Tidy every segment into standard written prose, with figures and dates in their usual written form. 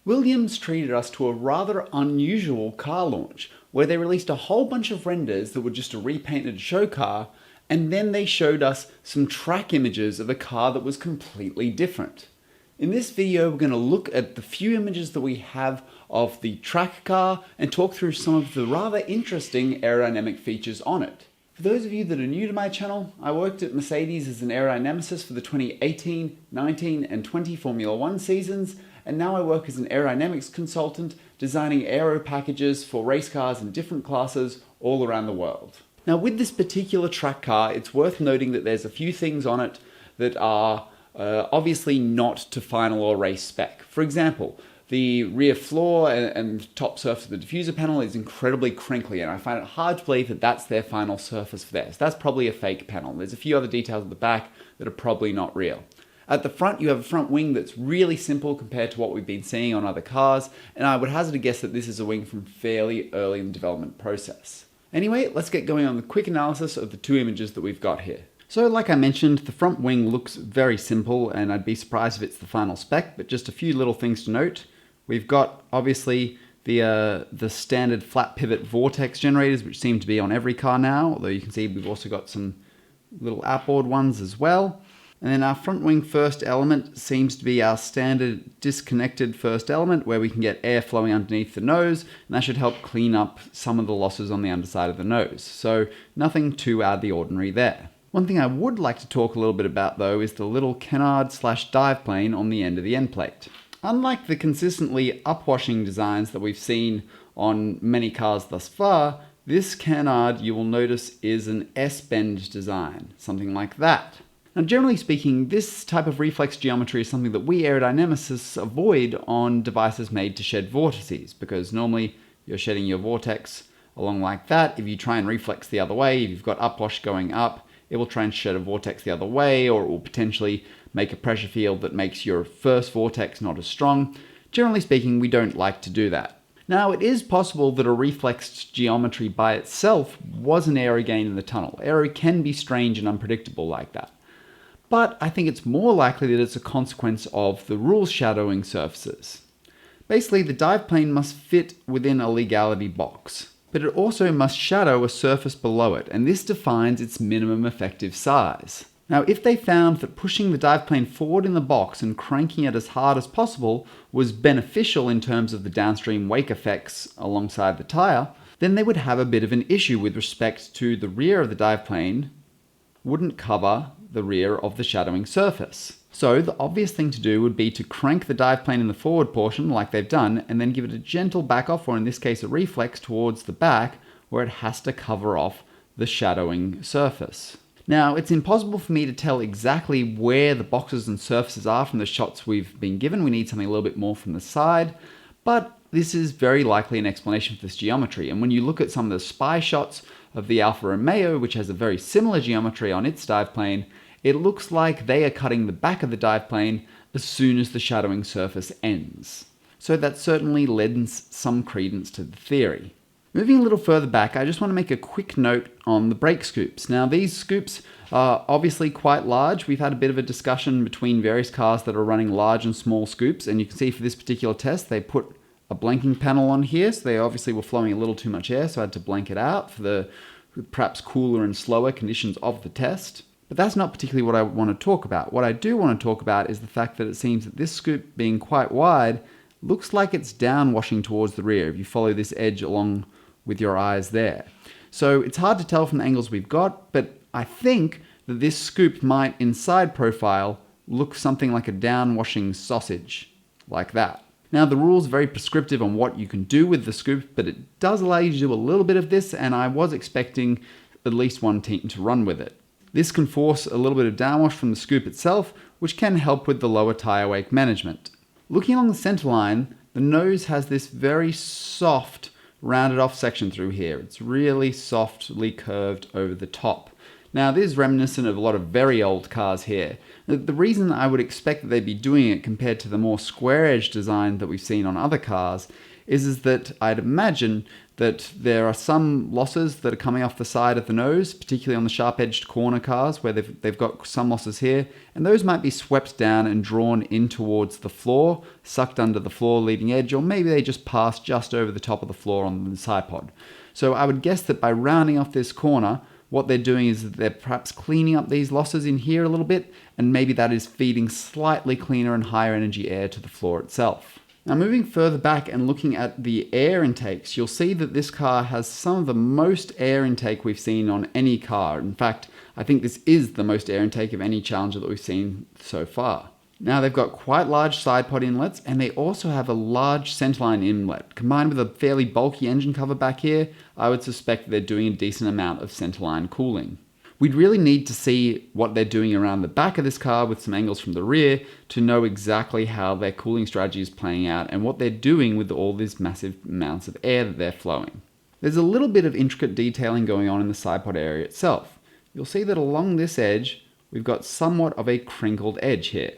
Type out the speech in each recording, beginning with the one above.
Williams treated us to a rather unusual car launch, where they released a whole bunch of renders that were just a repainted show car, and then they showed us some track images of a car that was completely different. In this video, we're going to look at the few images that we have of the track car and talk through some of the rather interesting aerodynamic features on it. For those of you that are new to my channel, I worked at Mercedes as an aerodynamicist for the 2018, 19 and 20 Formula 1 seasons, and now I work as an aerodynamics consultant designing aero packages for race cars in different classes all around the world. Now with this particular track car, it's worth noting that there's a few things on it that are obviously not to final or race spec. For example, the rear floor and top surface of the diffuser panel is incredibly crinkly, and I find it hard to believe that that's their final surface for theirs. That's probably a fake panel. There's a few other details at the back that are probably not real. At the front, you have a front wing that's really simple compared to what we've been seeing on other cars, and I would hazard a guess that this is a wing from fairly early in the development process. Anyway, let's get going on the quick analysis of the two images that we've got here. So like I mentioned, the front wing looks very simple, and I'd be surprised if it's the final spec, but just a few little things to note. We've got obviously the standard flat pivot vortex generators, which seem to be on every car now, although you can see we've also got some little outboard ones as well. And then our front wing first element seems to be our standard disconnected first element, where we can get air flowing underneath the nose, and that should help clean up some of the losses on the underside of the nose. So nothing too out of the ordinary there. One thing I would like to talk a little bit about though is the little canard/dive plane on the end of the end plate. Unlike the consistently upwashing designs that we've seen on many cars thus far, this canard, you will notice, is an S-bend design, something like that. Now, generally speaking, this type of reflex geometry is something that we aerodynamicists avoid on devices made to shed vortices, because normally you're shedding your vortex along like that. If you try and reflex the other way, if you've got upwash going up, it will try and shed a vortex the other way, or it will potentially make a pressure field that makes your first vortex not as strong. Generally speaking, we don't like to do that. Now, it is possible that a reflexed geometry by itself was an aero gain in the tunnel. Aero can be strange and unpredictable like that. But I think it's more likely that it's a consequence of the rules shadowing surfaces. Basically, the dive plane must fit within a legality box, but it also must shadow a surface below it, and this defines its minimum effective size. Now, if they found that pushing the dive plane forward in the box and cranking it as hard as possible was beneficial in terms of the downstream wake effects alongside the tire, then they would have a bit of an issue with respect to the rear of the dive plane wouldn't cover the rear of the shadowing surface. So the obvious thing to do would be to crank the dive plane in the forward portion like they've done, and then give it a gentle back off, or in this case a reflex towards the back, where it has to cover off the shadowing surface. Now, it's impossible for me to tell exactly where the boxes and surfaces are from the shots we've been given. We need something a little bit more from the side, but this is very likely an explanation for this geometry. And when you look at some of the spy shots of the Alfa Romeo, which has a very similar geometry on its dive plane, it looks like they are cutting the back of the dive plane as soon as the shadowing surface ends. So that certainly lends some credence to the theory. Moving a little further back, I just want to make a quick note on the brake scoops. Now, these scoops are obviously quite large. We've had a bit of a discussion between various cars that are running large and small scoops, and you can see for this particular test, they put a blanking panel on here, so they obviously were flowing a little too much air, so I had to blank it out for the perhaps cooler and slower conditions of the test. But that's not particularly what I want to talk about. What I do want to talk about is the fact that it seems that this scoop, being quite wide, looks like it's downwashing towards the rear if you follow this edge along with your eyes there. So it's hard to tell from the angles we've got, but I think that this scoop might, in side profile, look something like a downwashing sausage, like that. Now, the rule's very prescriptive on what you can do with the scoop, but it does allow you to do a little bit of this, and I was expecting at least one team to run with it. This can force a little bit of downwash from the scoop itself, which can help with the lower tire wake management. Looking along the center line, the nose has this very soft, rounded off section through here. It's really softly curved over the top. Now, this is reminiscent of a lot of very old cars here. The reason I would expect that they'd be doing it compared to the more square edge design that we've seen on other cars is that I'd imagine that there are some losses that are coming off the side of the nose, particularly on the sharp-edged corner cars where they've got some losses here, and those might be swept down and drawn in towards the floor, sucked under the floor leading edge, or maybe they just pass just over the top of the floor on the Sidepod. So I would guess that by rounding off this corner, what they're doing is that they're perhaps cleaning up these losses in here a little bit, and maybe that is feeding slightly cleaner and higher energy air to the floor itself. Now moving further back and looking at the air intakes, you'll see that this car has some of the most air intake we've seen on any car. In fact, I think this is the most air intake of any Challenger that we've seen so far. Now they've got quite large side pod inlets, and they also have a large centerline inlet. Combined with a fairly bulky engine cover back here, I would suspect they're doing a decent amount of centerline cooling. We'd really need to see what they're doing around the back of this car with some angles from the rear to know exactly how their cooling strategy is playing out and what they're doing with all these massive amounts of air that they're flowing. There's a little bit of intricate detailing going on in the side pod area itself. You'll see that along this edge, we've got somewhat of a crinkled edge here.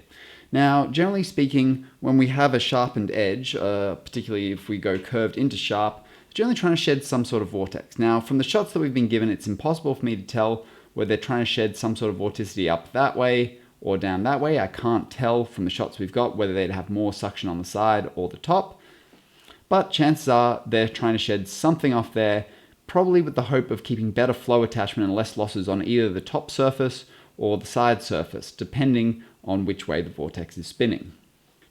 Now, generally speaking, when we have a sharpened edge, particularly if we go curved into sharp, it's generally trying to shed some sort of vortex. Now, from the shots that we've been given, it's impossible for me to tell where they're trying to shed some sort of vorticity up that way or down that way. I can't tell from the shots we've got whether they'd have more suction on the side or the top, but chances are they're trying to shed something off there, probably with the hope of keeping better flow attachment and less losses on either the top surface or the side surface, depending on which way the vortex is spinning.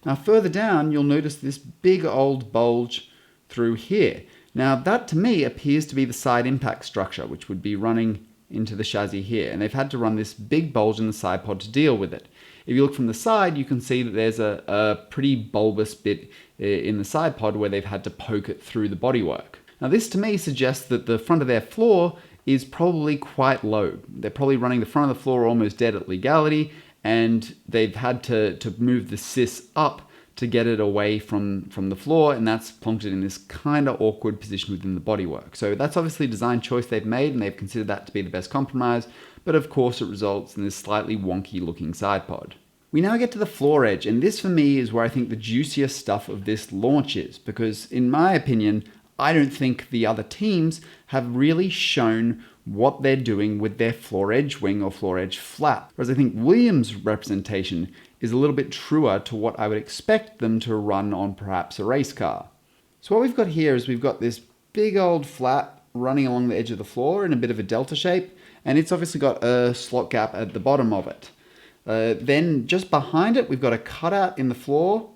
Now further down, you'll notice this big old bulge through here. Now that to me appears to be the side impact structure, which would be running into the chassis here, and they've had to run this big bulge in the side pod to deal with it. If you look from the side, you can see that there's a pretty bulbous bit in the side pod where they've had to poke it through the bodywork. Now this to me suggests that the front of their floor is probably quite low. They're probably running the front of the floor almost dead at legality, and they've had to move the sys up to get it away from the floor, and that's plonked it in this kind of awkward position within the bodywork. So that's obviously a design choice they've made, and they've considered that to be the best compromise, but of course it results in this slightly wonky looking side pod. We now get to the floor edge, and this for me is where I think the juiciest stuff of this launch is, because in my opinion, I don't think the other teams have really shown what they're doing with their floor edge wing or floor edge flap. Whereas I think Williams' representation is a little bit truer to what I would expect them to run on perhaps a race car. So what we've got here is we've got this big old flap running along the edge of the floor in a bit of a delta shape, and it's obviously got a slot gap at the bottom of it. Then just behind it, we've got a cutout in the floor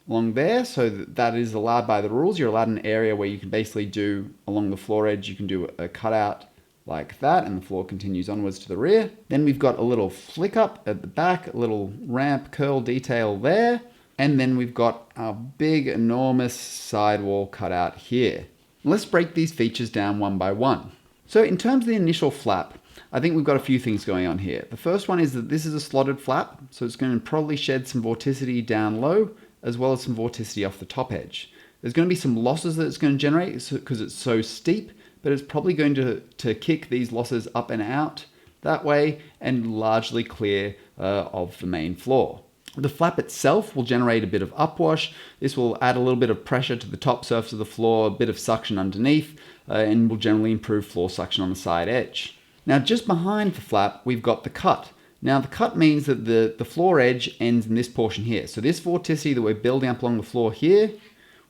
along there, so that is allowed by the rules. You're allowed an area where you can basically do along the floor edge, you can do a cutout like that, and the floor continues onwards to the rear. Then we've got a little flick up at the back, a little ramp curl detail there, and then we've got our big enormous sidewall cutout here. Let's break these features down one by one. So in terms of the initial flap, I think we've got a few things going on here. The first one is that this is a slotted flap, so it's going to probably shed some vorticity down low, as well as some vorticity off the top edge. There's going to be some losses that it's going to generate because it's so steep, but it's probably going to kick these losses up and out that way and largely clear of the main floor. The flap itself will generate a bit of upwash. This will add a little bit of pressure to the top surface of the floor, a bit of suction underneath, and will generally improve floor suction on the side edge. Now just behind the flap, we've got the cut. Now the cut means that the floor edge ends in this portion here. So this vorticity that we're building up along the floor here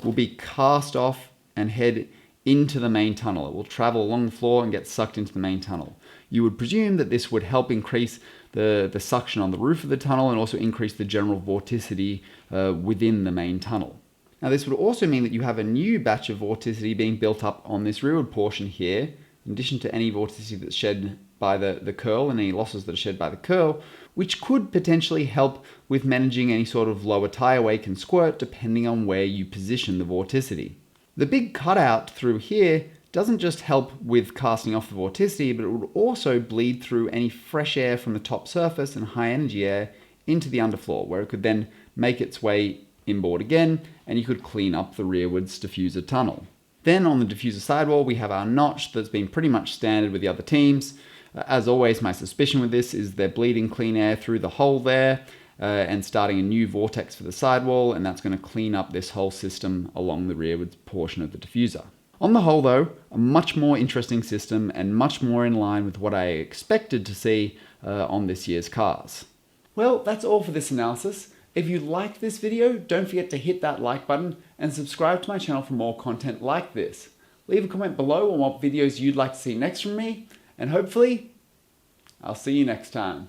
will be cast off and head into the main tunnel. It will travel along the floor and get sucked into the main tunnel. You would presume that this would help increase the suction on the roof of the tunnel and also increase the general vorticity within the main tunnel. Now this would also mean that you have a new batch of vorticity being built up on this rearward portion here, in addition to any vorticity that's shed by the curl and any losses that are shed by the curl, which could potentially help with managing any sort of lower tire wake and squirt depending on where you position the vorticity. The big cutout through here doesn't just help with casting off the vorticity, but it would also bleed through any fresh air from the top surface and high energy air into the underfloor, where it could then make its way inboard again, and you could clean up the rearwards diffuser tunnel. Then on the diffuser sidewall, we have our notch that's been pretty much standard with the other teams. As always, my suspicion with this is they're bleeding clean air through the hole there and starting a new vortex for the sidewall, and that's going to clean up this whole system along the rearward portion of the diffuser. On the whole though, a much more interesting system and much more in line with what I expected to see on this year's cars. Well, that's all for this analysis. If you liked this video, don't forget to hit that like button and subscribe to my channel for more content like this. Leave a comment below on what videos you'd like to see next from me, and hopefully, I'll see you next time.